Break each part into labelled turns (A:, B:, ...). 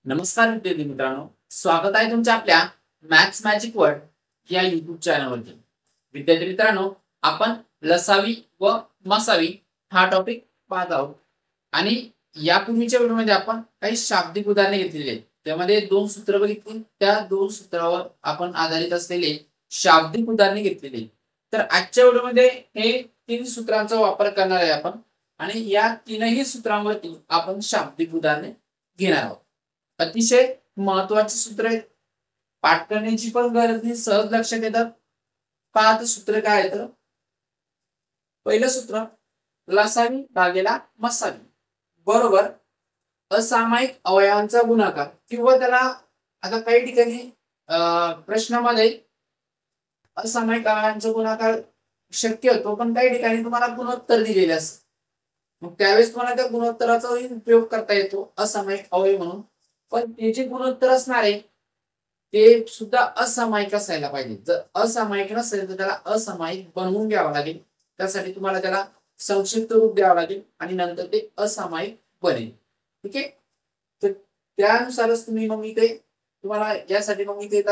A: नमस्कार विद्यार्थी मित्रांनो, स्वागत आहे तुमच्या आपल्या मॅथ्स मॅजिक वर्ल्ड या युट्यूब चॅनलवरती. विद्यार्थी मित्रांनो, आपण लसावी व मसावी हा टॉपिक पाहत आहोत आणि यापूर्वीच्या व्हिडिओमध्ये आपण काही शाब्दिक उदाहरणे घेतलेली आहेत. त्यामध्ये दोन सूत्र बघितली, त्या दोन सूत्रावर आपण आधारित असलेले शाब्दिक उदाहरणे घेतलेली. तर आजच्या व्हिडिओमध्ये हे तीन सूत्रांचा वापर करणार आहे आपण आणि या तीनही सूत्रांवरती आपण शाब्दिक उदाहरणे घेणार आहोत. अतिशय महत्वाची सूत्र आहेत, पाठ करण्याची पण गरज नाही, सहज लक्षात येतात. पाच सूत्र काय आहेत? पहिलं सूत्र लसावी भागेला मसावी बरोबर असामायिक अवयवांचा गुणाकार, किंवा त्याला आता काही ठिकाणी प्रश्नामध्ये असामायिक अवयवांचा गुणाकार शक्य होतो, पण काही ठिकाणी तुम्हाला गुणोत्तर दिलेले असतं. मग त्यावेळेस तुम्हाला त्या गुणोत्तराचा उपयोग करता येतो असामायिक अवयव म्हणून. पण ते जे गुणोत्तर असणार आहे ते सुद्धा असामायिक असायला पाहिजे. जर असामायिक नसेल तर त्याला असामायिक बनवून घ्यावं लागेल. त्यासाठी तुम्हाला त्याला संक्षिप्त रूप द्यावं लागेल आणि नंतर ते असामायिक बनेल. ठीक आहे, तर त्यानुसारच तुम्ही मग इथे तुम्हाला यासाठी मग इथे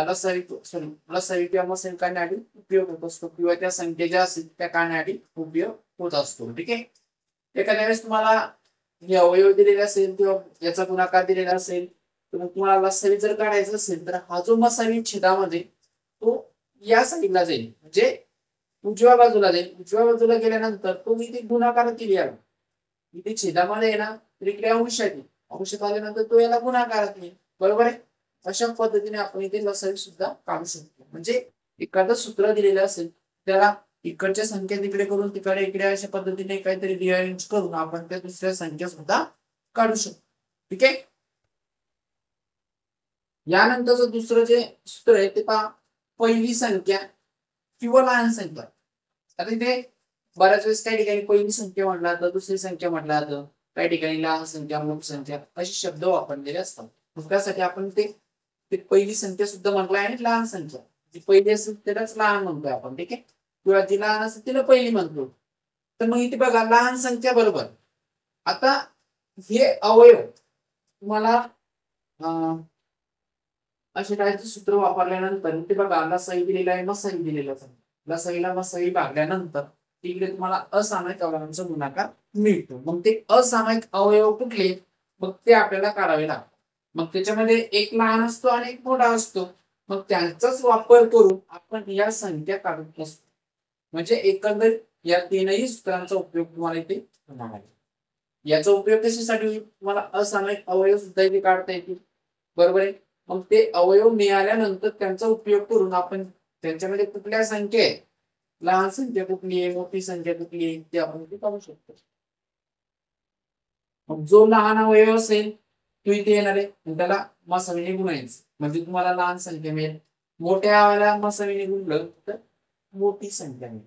A: लसावी किंवा मसावी काढण्यासाठी उपयोग होत असतो, किंवा त्या संख्या ज्या असतील त्या काढण्यासाठी उपयोग होत असतो. ठीक आहे, एखाद्या वेळेस तुम्हाला हे अवयव दिलेले असेल किंवा याचा गुणाकार दिलेला असेल तर मग तुम्हाला लसावी जर काढायचं असेल तर हा जो मसावी छेदामध्ये तो या साईडला जाईल, म्हणजे उजव्या बाजूला जाईल. उजव्या बाजूला गेल्यानंतर तो इथे गुणाकार केली इथे छेदामध्ये आहे ना, तर इकडे अंशात आल्यानंतर तो याला गुणाकारात येईल. बरोबर आहे. अशा पद्धतीने आपण इथे लसावी सुद्धा काढू शकतो. म्हणजे एखादं सूत्र दिलेलं असेल त्याला इकडच्या संख्या तिकडे करून तिकडे इकडे अशा पद्धतीने काहीतरी रिअरेंज करून आपण त्या दुसऱ्या संख्या सुद्धा काढू शकतो. ठीक आहे, यानंतरचं दुसरं जे सूत्र आहे ते पहा, पहिली संख्या किंवा लहान संख्या. आता इथे बऱ्याच वेळेस काही ठिकाणी पहिली संख्या म्हटलं जातं, दुसरी संख्या म्हटलं जातं, काही ठिकाणी लहान संख्या, मोठी संख्या असे शब्द वापरलेले असतात. त्यासाठी आपण ते पहिली संख्या सुद्धा म्हटलंय आणि लहान संख्या जी पहिली असेल त्यालाच लहान म्हणतोय आपण. ठीक आहे, किंवा जी लहान असेल तिला पहिली म्हणतो. तर मग इथे बघा लहान संख्या बरोबर आता हे अवयव तुम्हाला असे काहीच सूत्र वापरल्यानंतर इथे बघा लसावी दिलेला आहे, मसावी दिलेला आहे. लसावीला मसावी भागल्यानंतर तिकडे तुम्हाला असामायिक अवयवांचा गुणाकार मिळतो. मग ते असामायिक अवयव कुठले, मग ते आपल्याला काढावे लागतात. मग त्याच्यामध्ये एक लहान असतो आणि एक मोठा असतो. मग त्यांचाच वापर करून आपण या संख्या काढत असतो. म्हणजे एकंदर या तीनही सूत्रांचा उपयोग तुम्हाला इथे होणार आहे. याचा उपयोग कशासाठी होईल, तुम्हाला असामायिक अवयव सुद्धा इथे काढता येतील. बरोबर आहे. मग ते अवयव मिळाल्यानंतर त्यांचा उपयोग करून आपण त्यांच्यामध्ये कुठल्या संख्या आहे, लहान संख्या कुठली आहे, मोठी संख्या कुठली आहे, ते आपण इथे पाहू शकतो. मग जो लहान अवयव असेल तो इथे येणार आहे, त्याला मसावीने गुणायचं म्हणजे तुम्हाला लहान संख्या मिळेल. मोठ्या अवयवाला मसावीने गुणलं तर मोठी संख्या मिळेल.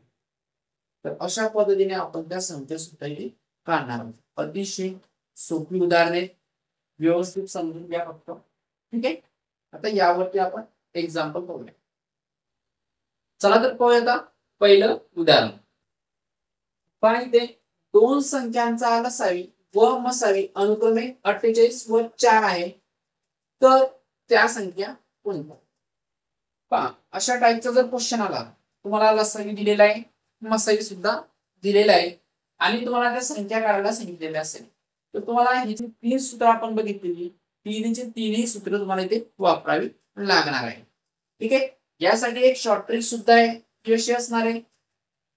A: तर अशा पद्धतीने आपण त्या संख्या सुद्धा इथे काढणार आहोत. अतिशय सोपी उदाहरणे, व्यवस्थित समजून घ्या फक्त. ठीक आहे, आता यावरती आपण एक्झाम्पल पाहूया. चला तर पाहूया पहिलं उदाहरण. पहा इथे दोन संख्यांचा लसावी व मसावी अनुक्रमे 48 व 4 आहे, तर त्या संख्या कोणत्या? पहा अशा टाईपचा जर क्वेश्चन आला, तुम्हाला लसावी दिलेला आहे, मसावी सुद्धा दिलेला आहे आणि तुम्हाला त्या संख्या काढायला सांगितलेल्या असेल, तर तुम्हाला ही जी तीन सूत्र आपण बघितलेली तीनही सूत्र तुम्हाला इथे वापरावी लागणार आहे. ठीक आहे, यासाठी एक शॉर्ट ट्रिक सुद्धा आहे, ती अशी असणार आहे.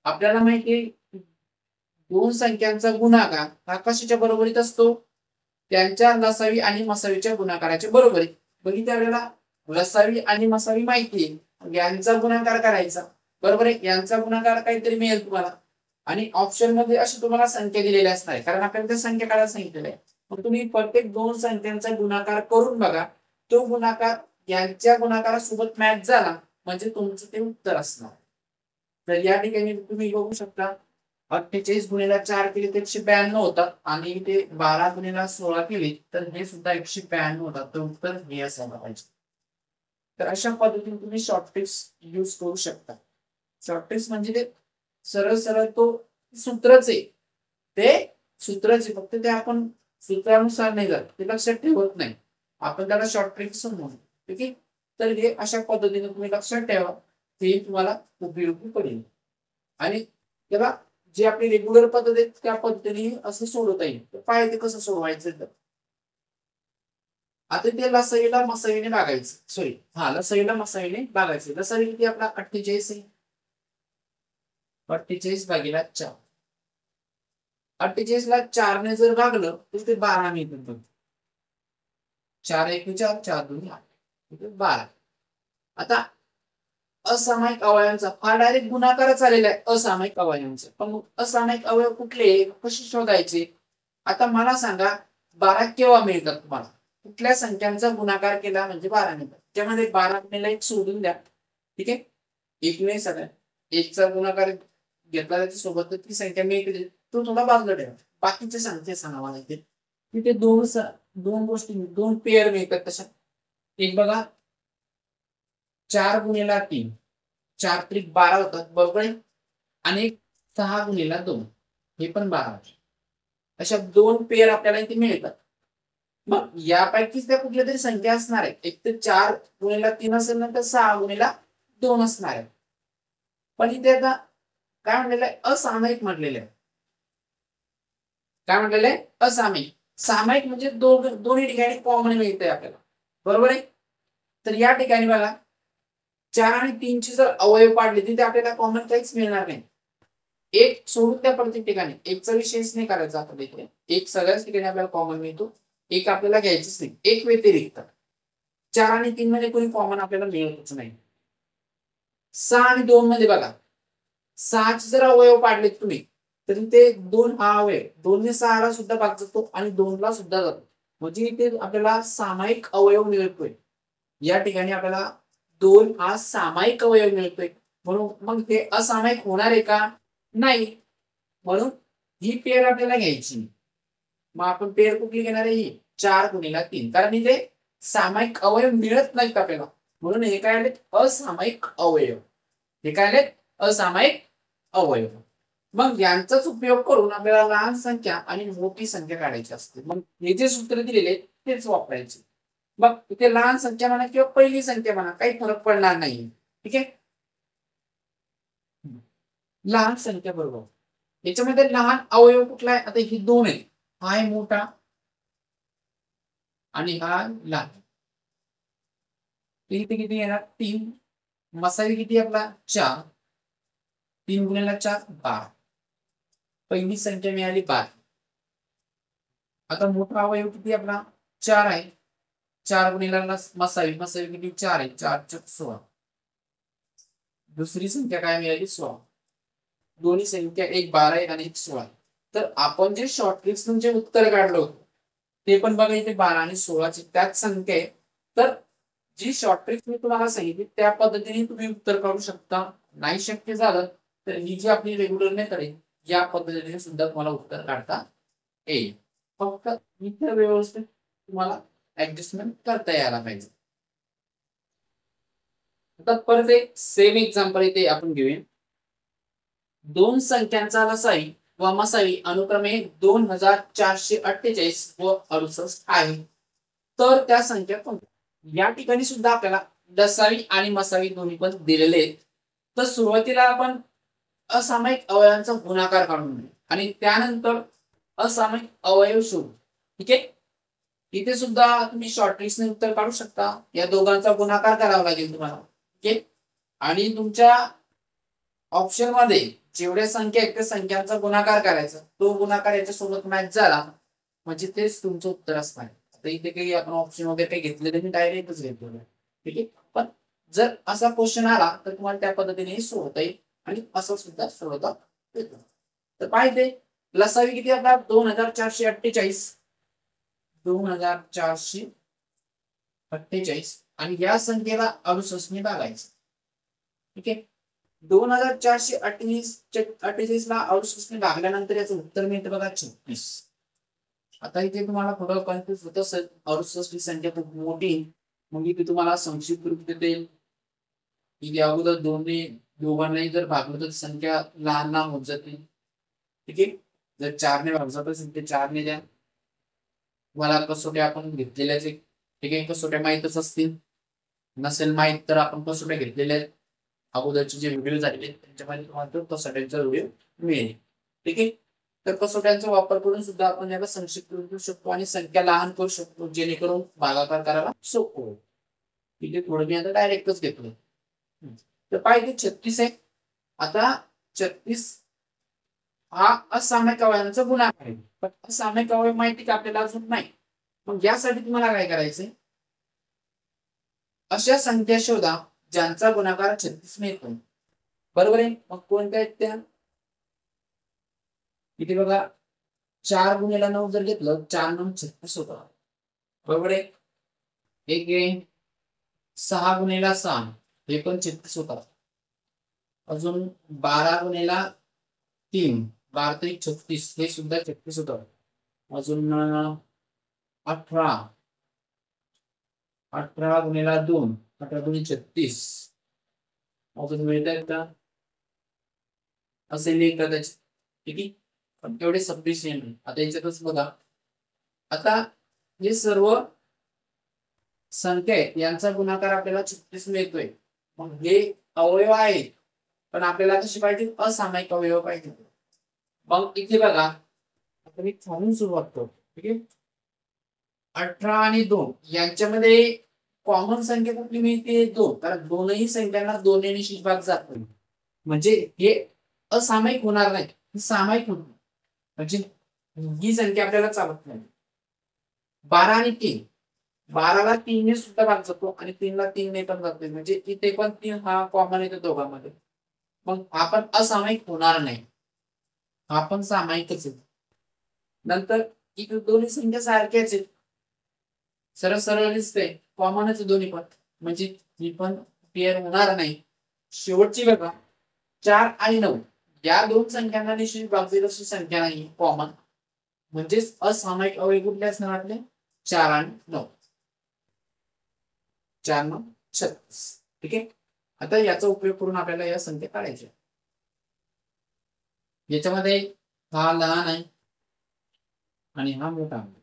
A: आपल्याला माहिती आहे दोन संख्यांचा गुणाकार हा कशाच्या बरोबरीत असतो, त्यांच्या लसावी आणि मसावीच्या गुणाकाराच्या बरोबरीत. बघितलं आपल्याला लसावी आणि मसावी माहिती आहे, यांचा गुणाकार करायचा. बरोबर आहे, यांचा गुणाकार काहीतरी मिळेल तुम्हाला आणि ऑप्शन मध्ये अशी तुम्हाला संख्या दिलेल्या असणार आहे, कारण आपल्याला त्या संख्या काढायला सांगितलेलं आहे. मग तुम्ही प्रत्येक दोन संख्यांचा गुणाकार करून बघा, तो गुणाकार यांच्या गुणाकारासोबत मॅच झाला म्हणजे तुमचं ते उत्तर असणार. तर या ठिकाणी तुम्ही बघू शकता 48 गुणिले 4 केले तर 192 होतात आणि ते 12 गुणिले 16 केले तर हे सुद्धा 192 होतात. तर उत्तर हे असायला पाहिजे. तर अशा पद्धतीने तुम्ही शॉर्ट ट्रिक्स यूज करू शकता. शॉर्ट ट्रिक्स म्हणजे ते सरळ सरळ तो सूत्रच आहे, ते सूत्रच आहे, फक्त ते आपण सूत्रानुसार नाही जात, ते लक्षात ठेवत नाही, आपण त्याला शॉर्ट ट्रिक म्हणू. ठीक आहे. तर हे अशा पद्धतीने तुम्ही लक्षात ठेवा, ते तुम्हाला उपयोगी पडेल. आणि त्याला जी आपली रेग्युलर पद्धत आहे त्या पद्धतीने असं सोडवता येईल. तर पाहिजे कसं सोडवायचं. तर आता ते लसाईला मसाईने भागायचं. सॉरी, हा, लसाईला मसाईने भागायचं. लसाई किती आपला 48 आहे. 48 भागीला 4. 48 ला 4 ने जर भागलं तर ते 12 मिळतं. 4 1 4, 4 2 8, 12. आता असामायिक अवयवांचा हा डायरेक्ट गुणाकारच आलेला आहे असामायिक अवयवांचा. पण मग असामायिक अवयव कुठले, कसे शोधायचे? आता मला सांगा, 12 केव्हा मिळतात तुम्हाला? कुठल्या संख्यांचा गुणाकार केला म्हणजे 12 मिळतात. त्यामध्ये 12 गुणिले 1 सोडून द्या. ठीक आहे. 1 नाही, सगळ्या 1चा गुणाकार घेतला त्याच्यासोबत तर ती संख्या मिळते, तो थोडा बाजूला ठेवा. बाकीच्या संख्या सांगा मला इथे. तिथे दोन गोष्टी, 2 पेअर मिळतात तशा. एक बघा, 4 गुणिले 3, 4 त्रिक 12 होतात, बरोबर आहे. आणि 6 गुणिले 2, हे पण 12 होतात. अशा 2 पेअर आपल्याला इथे मिळतात. मग यापैकीच त्या कुठल्या तरी संख्या असणार आहे. एक तर 4 गुणिले 3 असेल, नंतर 6 गुणिले 2 असणार आहे. पण इथे आता काय म्हटलेलं आहे, असामायिक म्हटलेलं आहे. काय म्हटलेलं आहे, असामायिक. सामायिक म्हणजे दोन्ही ठिकाणी कॉमन मिळते आपल्याला, बरोबर आहे. तर या ठिकाणी बघा, 4 आणि 3 ची जर अवयव पाडले तिथे आपल्याला कॉमन काहीच मिळणार नाही. एक सोडून त्या प्रत्येक ठिकाणी एकचा विशेष नाही करायचा आपण इथे. एक सगळ्याच ठिकाणी आपल्याला कॉमन मिळतो, एक आपल्याला घ्यायचंच नाही. एक व्यतिरिक्त 4 आणि 3 मध्ये कोणी कॉमन आपल्याला मिळतच नाही. 6 आणि 2 मध्ये बघा, 6 चे जर अवयव पाडले तुम्ही तर ते 2 हा अवयव 2 ने 6 ला सुद्धा भाग जातो आणि 2 ला सुद्धा जातो. म्हणजे इथे आपल्याला सामायिक अवयव मिळतोय. या ठिकाणी आपल्याला 2 हा सामायिक अवयव मिळतोय. म्हणून मग हे असामायिक होणार आहे का? नाही. म्हणून ही पेअर आपल्याला घ्यायची. मग आपण पेअर कुठली घेणार आहे? ही 4 गुणिले 3. कारण इथे सामायिक अवयव मिळत नाहीत आपल्याला. म्हणून हे काय आले? असामायिक अवयव. हे काय आले? असामायिक अवयव. मग यांचाच उपयोग करून आपल्याला लहान संख्या आणि मोठी संख्या काढायची असते. मग हे जे सूत्र दिलेले तेच वापरायचे. मग इथे लहान संख्या म्हणा किंवा पहिली संख्या म्हणा, काही फरक पडणार नाही. ठीक आहे. लहान संख्या बरोबर. याच्यामध्ये लहान अवयव कुठला आहे? आता ही 2 आहे. हा आहे मोठा आणि हा लहान. इथे किती येणार? 3. मसाई किती आपला? 4. 3 गुणिले 4 12. पहिली संख्या मिळाली 12. आता मोठा अवयव किती आपला? 4 आहे. 4 गुणिले मसाई किती? 4 आहे. 4 4 16. दुसरी संख्या काय मिळाली? 16. दोन्ही संख्या, एक 12 आहे आणि एक 16. तर आपण जे शॉर्टलिस्ट जे उत्तर काढलं होतं ते पण बघा, इथे 12 आणि 16 ची त्याच संख्या आहे. तर जी शॉर्ट ट्रिक मी तुम्हाला सांगितली त्या पद्धतीने तुम्ही उत्तर काढू शकता. नाही शक्य झालं तर ही जी आपली रेग्युलर मेथड आहे या पद्धतीने सुद्धा तुम्हाला उत्तर काढता येईल. फक्त इतर व्यवस्थित तुम्हाला ऍडजस्टमेंट करता यायला पाहिजे. आता परत एक सेम एक्झाम्पल इथे आपण घेऊया. 2 संख्यांचा लसाई व मसाई अनुक्रमे 2448 व 68 आहे. तर त्या संख्या कोणत्या? या ठिकाणी सुद्धा आपल्याला लसावी आणि मसावी दोन्ही पण दिलेले आहेत. तर सुरुवातीला आपण असामायिक अवयवांचा गुणाकार काढून घेऊ आणि त्यानंतर असामायिक अवयव शोधू. ठीक आहे. इथे सुद्धा तुम्ही शॉर्टलिस्टने उत्तर काढू शकता. या दोघांचा गुणाकार करावा लागेल तुम्हाला. ठीक आहे. आणि तुमच्या ऑप्शन मध्ये जेवढ्या संख्या आहेत त्या संख्यांचा गुणाकार करायचा. तो गुणाकार याच्यासोबत मॅच झाला म्हणजे तेच तुमचं उत्तर असणार. आता इथे काही आपण ऑप्शन वगैरे काही घेतलेले नाही, डायरेक्टच घेतलेलं. ठीक आहे. पण जर असा क्वेश्चन आला तर तुम्हाला त्या पद्धतीने सोडवता येईल आणि असं सुद्धा सोडवता येतं. तर पाहिजे लसावी किती आपला? 2448. 2448 आणि या संख्येला 68 ने भागायचं. ठीक आहे. 2448 ला 68 ने भागल्यानंतर याचं उत्तर मिळतं बघा 36. आता इथे तुम्हाला थोडं कन्फ्युज होत असेल, 68 ही संख्या खूप मोठी. मग इथे तुम्हाला संक्षिप्त रूप देते. इथे अगोदर दोघांनाही जर भागलं तर संख्या लहान लहान होत जाते. ठीक आहे. जर 4 ने भागलं तर संख्या 4 ने द्या. तुम्हाला कसोट्या आपण घेतलेल्याच आहे. ठीक आहे, कसोट्या माहीतच असतील. नसेल माहीत तर आपण कसोट्या घेतलेल्या आहेत. अगोदरचे जे व्हिडिओ झालेले त्यांच्यामध्ये तुम्हाला कसोट्यांचा व्हिडिओ मिळेल. ठीक आहे, तर कसोट्यांचा वापर करून सुद्धा आपण याला संक्षिप्त करू शकतो आणि संख्या लहान करू शकतो, जेणेकरून भागाकार करायला सोपं होईल. ठीक आहे, थोडं मी आता डायरेक्टच घेतलं. तर पाहिजे 36 आहे. आता 36 हा असामायिक अवयवांचा गुणाकार आहे. पण असामायिक अवयव माहिती का आपल्याला अजून नाही. मग यासाठी तुम्हाला काय करायचंय, अशा संख्या शोधा ज्यांचा गुणाकार 36 मिळतो. बरोबर आहे, मग कोणत्या आहेत त्या? इथे बघा, 4 गुणिले 9 जर घेतलं 4 9 36 होतं. बरोबर आहे. एक आहे 6 गुणिले 6 हे पण 36 होतात. अजून 12 गुणिले 3 12 3 36 हे सुद्धा 36 होतं. अजून 18 18 गुणिले 2 18 गुणिले 36 अजून मिळतात का असे लिहिता त्याचे. ठीक आहे, पण तेवढे सफिशियंट. आता याच्यातच बघा, आता हे सर्व संख्या आहेत यांचा गुणाकार आपल्याला 36 मिळतोय. मग हे अवयव आहेत, पण आपल्याला कशी पाहिजे, असामायिक अवयव पाहिजे. मग इथे बघा, आता मी खाऊन सुरुवात करतो. ठीक आहे, 18 आणि 2 यांच्यामध्ये कॉमन संख्या कुठली मिळते? 2, कारण दोनही संख्यांना 2 ने निश्चित भाग जातो. म्हणजे हे असामायिक होणार नाही, हे सामायिक होणार. म्हणजे ही संख्या आपल्याला चालत नाही. 12 आणि 3 12ला 3 ने सुद्धा भाग जातो आणि 3ला 3 ने पण जातो. म्हणजे इथे पण 3 हा कॉमन येतो दोघांमध्ये. मग आपण असामायिक होणार नाही, आपण सामायिकच आहे. नंतर इथे दोन्ही संख्या सारख्याच आहेत, सरळ सरळ दिसते, कॉमनच दोन्ही पण, म्हणजे ही पण पेअर होणार नाही. शेवटची बघा, 4 आणि 9 या दोन संख्यांना निश्चित भाग जाईल अशी संख्या नाही कॉमन. म्हणजेच असामायिक अवयव कुठले असणार आपले? 4 आणि 9. 4 9 36. ठीक आहे, आता याचा उपयोग करून आपल्याला या संख्या काढायच्या. याच्यामध्ये हा लहान आहे आणि हा मोठा आहे.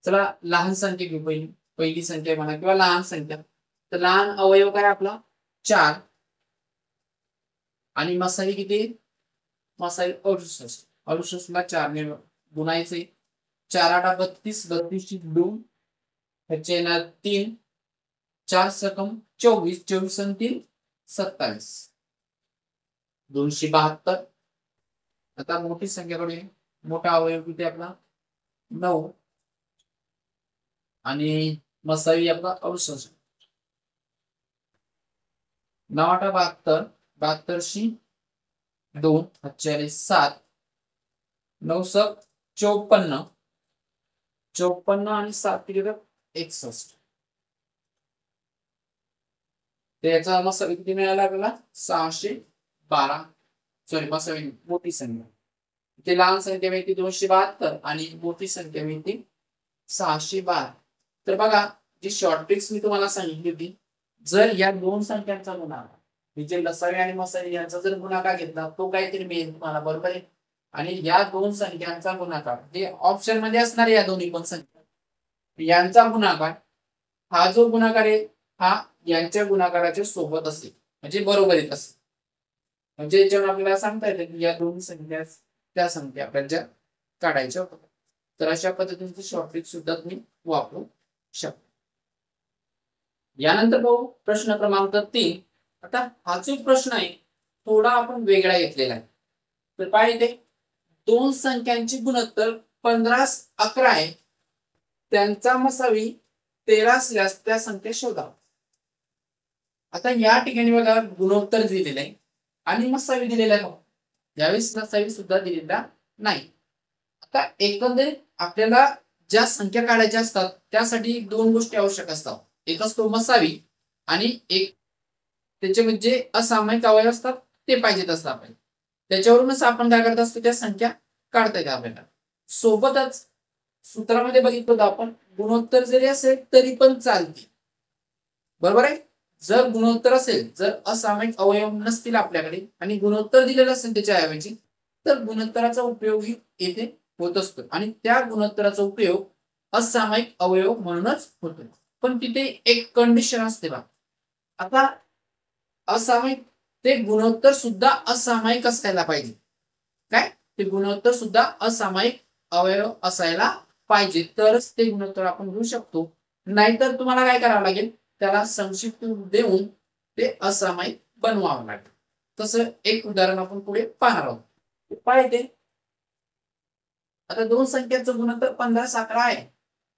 A: चला लहान संख्या घेऊ. पहिली संख्या म्हणा किंवा लहान संख्या. तर लहान अवयव काय आपला? 4 आणि मसाई किती? मसाई 68. 68 ला 4 ने गुणायचे. 4 8 32 32 ची 2 ह्याचे ना 3 4 सकम 24 24 आणि 3 27 272. आता मोठी संख्याकडे, मोठा अवयव किती आपला? 9 आणि मसाई आपला 68. 9 8 72 72 शी 2 48 7 9 सक 54 54 आणि 7 किती होतात? 61. त्याचा मसाई किती मिळाला आपल्याला? 612. सॉरी मसाई मोठी संख्या. इथे लहान संख्या मिळते 272 आणि मोठी संख्या मिळते 612. तर बघा, जी शॉर्ट ट्रिक्स मी तुम्हाला सांगितली होती, जर या दोन संख्यांचा गुणाकार, म्हणजे लसावी आणि मसावी यांचा जर गुणाकार घेतला तो काहीतरी मिळेल तुम्हाला. बरोबर आहे, आणि या दोन संख्यांचा गुणाकार जे ऑप्शन मध्ये असणार या दोन्ही पण संख्या यांचा गुणाकार, हा जो गुणाकार आहे हा यांच्या गुणाकाराच्या सोबत असेल, म्हणजे बरोबर येत असेल. म्हणजे जेव्हा आपल्याला सांगता येतं की या दोन संख्या त्या संख्या आपल्याला ज्या काढायच्या होत्या. तर अशा पद्धतीचे शॉर्ट ट्रिक सुद्धा तुम्ही वापरू शकता. यानंतर पाहू प्रश्न क्रमांक 3. आता हा जो प्रश्न आहे थोडा आपण वेगळा घेतलेला आहे. तर पाहिजे दोन संख्यांची गुणोत्तर 15 11 आहे, त्यांचा मसावी 13 असल्यास त्या संख्या शोधा. आता या ठिकाणी बघा, गुणोत्तर दिलेले आहे आणि मसावी दिलेला आहे. यावेळेस मसावी सुद्धा दिलेला नाही. आता एकंदरीत आपल्याला ज्या संख्या काढायच्या असतात त्यासाठी दोन गोष्टी आवश्यक असतात. एक असतो मसावी आणि एक त्याचे म्हणजे असामायिक अवयव असतात ते पाहिजेत असतात आपल्याला. त्याच्यावरूनच आपण काय करत असतो, त्या संख्या काढता येतात आपल्याला. सोबतच सूत्रामध्ये बघितलं आपण, गुणोत्तर जरी असेल तरी पण चालते. बरोबर आहे, जर गुणोत्तर असेल, जर असामायिक अवयव नसतील आपल्याकडे आणि गुणोत्तर दिलेलं असेल त्याच्या ऐवजी, तर गुणोत्तराचा उपयोग येथे होत असतो आणि त्या गुणोत्तराचा उपयोग असामायिक अवयव म्हणूनच होतो. पण तिथे एक कंडिशन असते बा. आता असामायिक ते गुणोत्तर सुद्धा असामायिक असायला पाहिजे. काय ते गुणोत्तर सुद्धा असामायिक अवयव असायला पाहिजे, तरच ते गुणोत्तर आपण घेऊ शकतो. नाहीतर तुम्हाला काय करावं लागेल, त्याला संक्षिप्त रूप देऊन ते असामायिक बनवावं लागेल. तसं एक उदाहरण आपण पुढे पाहणार आहोत. पाहिजे आता दोन संख्यांचं गुणोत्तर 15-11 आहे.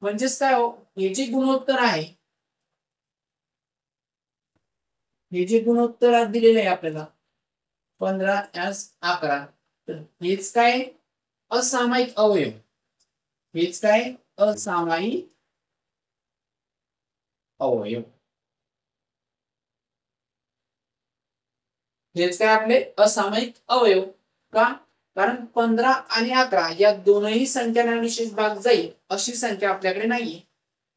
A: म्हणजेच काय हो, हे जे गुणोत्तर आहे, हे जे गुणोत्तर आज दिलेले आहे आपल्याला 15-11, तर हेच काय असामायिक अवयव, हेच काय असामायिक अवयव, हेच काय आपले असामायिक अवयव. का? कारण 15 आणि 11 या दोनही संख्यांना निशेष भाग जाईल अशी संख्या आपल्याकडे नाहीये.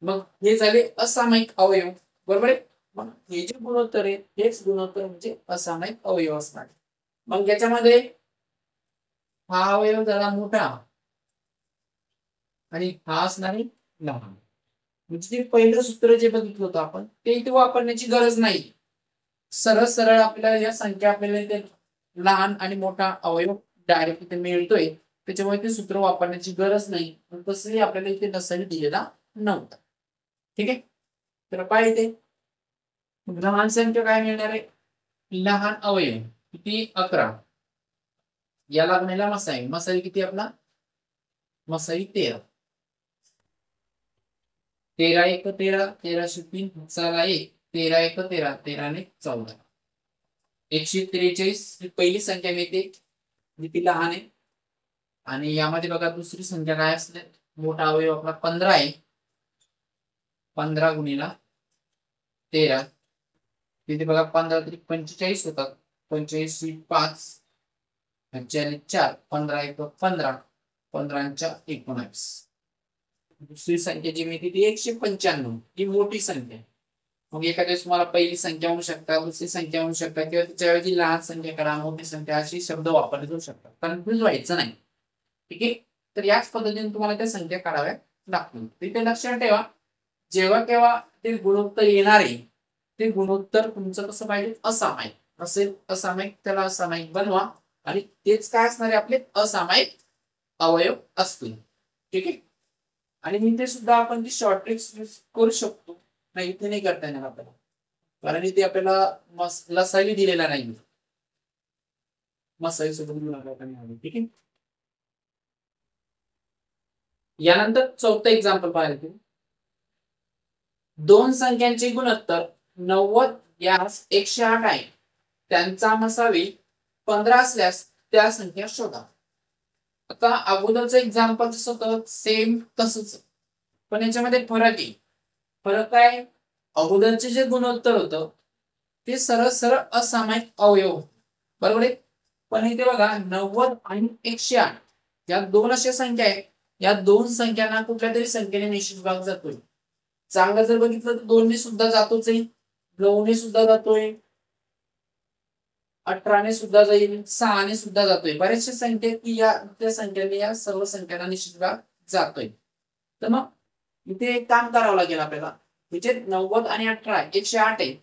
A: मग हे झाले असामायिक अवयव, बरोबर आहे. मग हे जे गुणोत्तर आहे हेच गुणोत्तर म्हणजे असामायिक अवयव असणार. मग याच्यामध्ये हा अवयव जरा मोठा आणि हा असणार लहान. म्हणजे पहिलं सूत्र जे बघितलं होतं आपण ते इथे वापरण्याची गरज नाही. सरळ सरळ आपल्याला या संख्या आपल्याला इथे लहान आणि मोठा अवयव डायरेक्ट इथे मिळतोय, त्याच्यामुळे ते सूत्र वापरण्याची गरज नाही. तसंही आपल्याला इथे नसायला दिलेला नव्हता. ठीक आहे. तर पाहिजे लहान संख्या काय मिळणार आहे, लहान अवयव किती 11, याला गुणिला मसाई, मसाई किती आपला मसाई 13, 13 × 13, 13×3 चला 1, 13 × 13, 13×14, 143 ही पहिली संख्या मिळते जी ती लहान आहे. आणि यामध्ये बघा दुसरी संख्या काय असते, मोठा अवयव आपला 15 आहे. 15 × 13, तिथे बघा 15×3 = 45 होतात. 45×5 4 15 15×19. दुसरी संख्या जी मिळते ती 195, ही मोठी संख्या. मग एखाद्या तुम्हाला पहिली संख्या म्हणू शकता, दुसरी संख्या म्हणू शकता, किंवा त्याच्याऐवजी लहान संख्या करा, मोठी संख्या, अशी शब्द वापरले जाऊ शकतात. कन्फ्युज व्हायचं नाही. ठीक आहे. तर याच पद्धतीने तुम्हाला त्या संख्या काढाव्या लागतील. तिथे लक्षात ठेवा, जेव्हा केव्हा ते गुणोत्तर येणार आहे ते गुणोत्तर तुमचं कसं पाहिजे, असामायिक असेल. असामायिक त्याला असामायिक बनवा आणि तेच काय असणार आहे, आपले असामायिक अवयव असतील. ठीक आहे. आणि इथे सुद्धा आपण ती शॉर्ट ट्रिक्स यूज करू शकतो. नाही, इथे नाही करता येणार आपल्याला, कारण इथे आपल्याला लसावी दिलेला नाही, मसाई सोबत गुणाकार. ठीक आहे. यानंतर चौथं एक्झाम्पल पाहायला, दोन संख्यांचे गुणोत्तर 90 यास 108 आहे, त्यांचा मसावी 15 असल्यास त्या संख्या शोधा. आता अगोदरचं एक्झाम्पल जसं होतं सेम तसंच, पण याच्यामध्ये फरक आहे. फरक काय, अगोदरचे जे गुणोत्तर होतं ते सरळ सरळ असामायिक अवयव, बरोबर आहे. पण इथे बघा 90 आणि 108 या दोन अशा संख्या आहेत. या दोन संख्यांना कुठल्या तरी संख्येने निश्चित भाग जातोय. चांगलं जर बघितलं तर 2 ने सुद्धा जातोच आहे, 9 ने सुद्धा जातोय, 18 ने सुद्धा जाईल, 6 ने सुद्धा जातोय. बऱ्याचशा संख्या की या त्या संख्येने या सर्व संख्यांना निश्चित भाग जातोय. तर मग इथे एक काम करावं लागेल आपल्याला. इथे 90 आणि 18 108 आहे,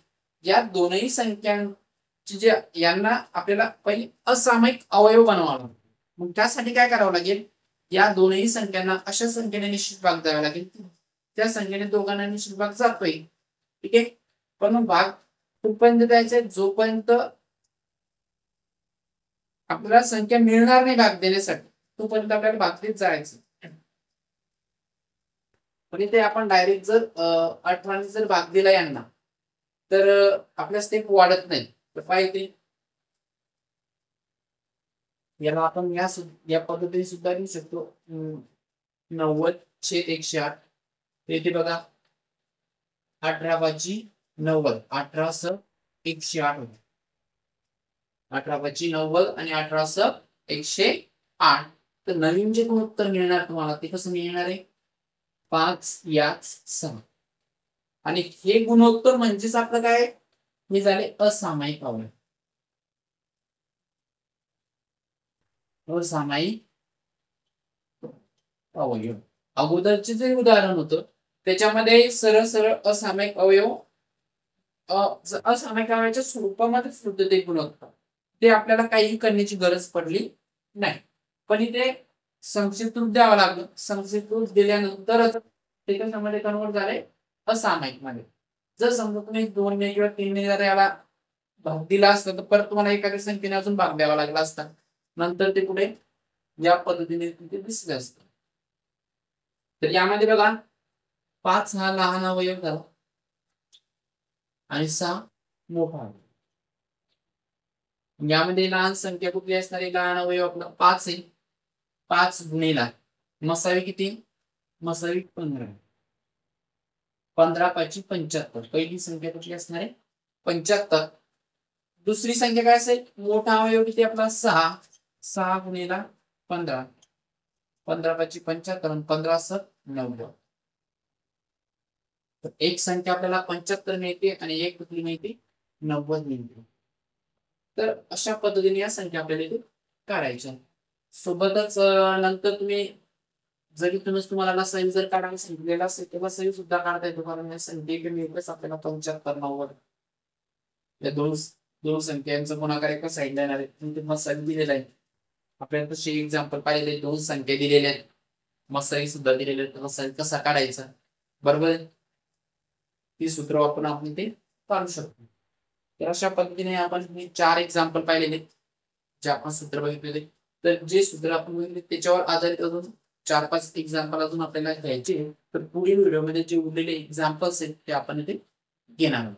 A: या दोनही संख्यांची जे यांना आपल्याला पहिले असामायिक अवयव बनवावा लागेल. मग त्यासाठी काय करावं लागेल, या दोनही संख्यांना अशा संख्येने निश्चित भाग द्यावा लागेल, त्या संख्येने दोघांना निश्चित भाग जातोय. ठीक आहे. पण मग भाग कुठपर्यंत द्यायचा, जोपर्यंत आपल्याला संख्या मिळणार नाही भाग देण्यासाठी तोपर्यंत आपल्याला भाग देत जायचं. पण इथे आपण डायरेक्ट जर 18 ने जर भाग दिला यांना, तर आपल्या स्टेप वाढत नाही. तर पाहिजे याला आपण या पद्धतीने सुद्धा लिहू शकतो. 90/108, इथे बघा 18×90, 18×108 होते. 18×90 आणि 18×108. तर नवीन जे गुणोत्तर मिळणार तुम्हाला ते कसं मिळणार आहे, 5/6. आणि हे गुणोत्तर म्हणजेच आपलं काय, हे झाले असामायिक अवयव. असामायिक अवयव. अगोदरचे जे उदाहरण होतं त्याच्यामध्ये सरळ सरळ असामायिक अवयव असामायिक अवयवाच्या स्वरूपामध्येच होते ते गुणोत्तर. ते आपल्याला काही करण्याची गरज पडली नाही. पण इथे संक्षिप्त रूप द्यावं लागलं. संक्षिप्त रूप दिल्यानंतरच ते कशामध्ये कन्वर्ट झाले असामायिक मध्ये. जर समजा तुम्ही 2 ने किंवा 3 ने जर याला भाग दिला असता तर परत तुम्हाला एखाद्या संख्येने अजून भाग द्यावा लागला असता. नंतर ते पुढे या पद्धतीने ते दिसले असतं. तर यामध्ये बघा 5 हा लहान अवयव झाला आणि 6 मोठा अवयव. यामध्ये लहान संख्या कुठली असणारी लहान अवयव आपला 5 आहे. 5 गुणिला मसावी किती? मसावी 15. 15 5 75. पहिली संख्या कुठली असणार आहे 75. दुसरी संख्या काय असेल मोठा अवयव किती आपला 6. 6 गुणिला 15. 15 5 75 आणि 15 7 90. तर एक संख्या आपल्याला 75 मिळते आणि एक कुठली मिळते 90 मिळते. तर अशा पद्धतीने या संख्या आपल्याला इथे काढायच्या. सोबतच नंतर तुम्ही जरी तुम्हाला लसावी जर काढायला सांगितलेला असेल तेव्हा लसावी सुद्धा काढता येतो. कारण या संख्येकडे मिळतेच आपल्याला 75 90. या दोन दोन संख्यांचा गुणाकार एका साईडला येणार आहे. मसावी दिलेला आहे. आपल्याला तसे एक्झाम्पल पाहिले 2 संख्या दिलेल्या आहेत. मसावी सुद्धा दिलेले आहेत. मसावी कसा काढायचा बरोबर. ती सूत्र वापरून आपण ते काढू शकतो. तर अशा पद्धतीने आपण 4 एक्झाम्पल पाहिलेले जे आपण सूत्र बघितलेले. तर जे सूत्र आपण बघितले त्याच्यावर आधारित अजून 4-5 एक्झाम्पल अजून आपल्याला घ्यायचे. तर पुढील व्हिडिओमध्ये जे उरलेले एक्झाम्पल्स आहेत ते आपण इथे घेणार आहोत.